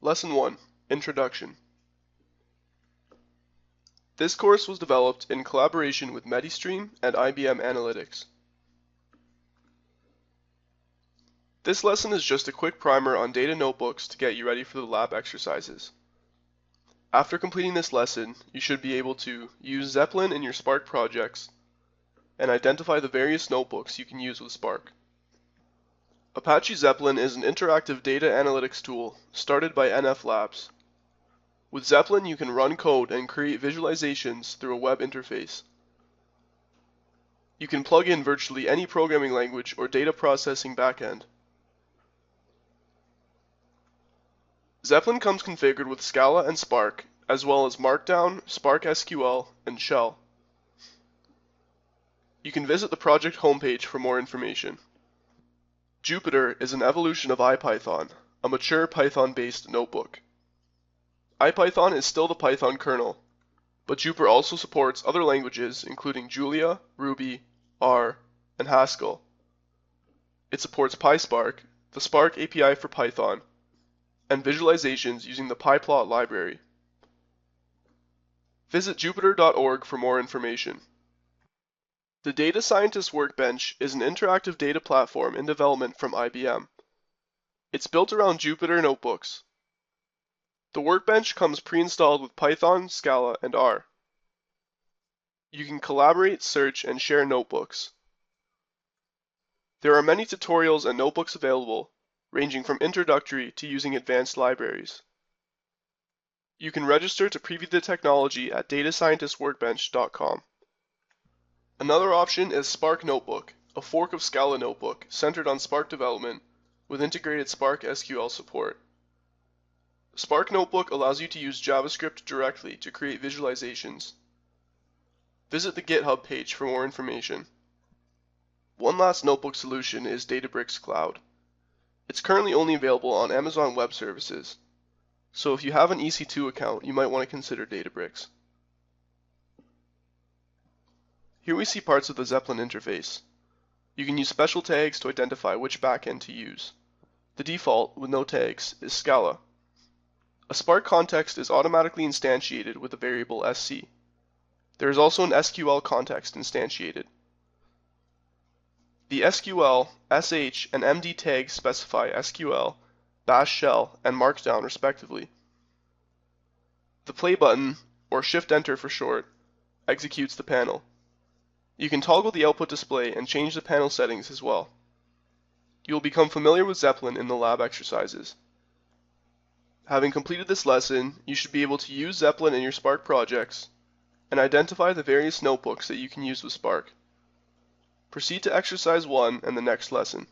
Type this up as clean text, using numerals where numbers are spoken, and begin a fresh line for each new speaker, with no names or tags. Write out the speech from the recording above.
Lesson 1, Introduction. This course was developed in collaboration with MediStream and IBM Analytics. This lesson is just a quick primer on data notebooks to get you ready for the lab exercises. After completing this lesson, you should be able to use Zeppelin in your Spark projects and identify the various notebooks you can use with Spark. Apache Zeppelin is an interactive data analytics tool started by NF Labs. With Zeppelin, you can run code and create visualizations through a web interface. You can plug in virtually any programming language or data processing backend. Zeppelin comes configured with Scala and Spark, as well as Markdown, Spark SQL, and Shell. You can visit the project homepage for more information. Jupyter is an evolution of IPython, a mature Python-based notebook. IPython is still the Python kernel, but Jupyter also supports other languages including Julia, Ruby, R, and Haskell. It supports PySpark, the Spark API for Python, and visualizations using the pyplot library. Visit jupyter.org for more information. The Data Scientist Workbench is an interactive data platform in development from IBM. It's built around Jupyter notebooks. The Workbench comes pre-installed with Python, Scala, and R. You can collaborate, search, and share notebooks. There are many tutorials and notebooks available, ranging from introductory to using advanced libraries. You can register to preview the technology at datascientistworkbench.com. Another option is Spark Notebook, a fork of Scala Notebook centered on Spark development with integrated Spark SQL support. Spark Notebook allows you to use JavaScript directly to create visualizations. Visit the GitHub page for more information. One last notebook solution is Databricks Cloud. It's currently only available on Amazon Web Services, so if you have an EC2 account, you might want to consider Databricks. Here we see parts of the Zeppelin interface. You can use special tags to identify which backend to use. The default, with no tags, is Scala. A Spark context is automatically instantiated with the variable sc. There is also an SQL context instantiated. The SQL, sh, and md tags specify SQL, bash shell, and markdown respectively. The play button, or shift-enter for short, executes the panel. You can toggle the output display and change the panel settings as well. You will become familiar with Zeppelin in the lab exercises. Having completed this lesson, you should be able to use Zeppelin in your Spark projects and identify the various notebooks that you can use with Spark. Proceed to exercise 1 and the next lesson.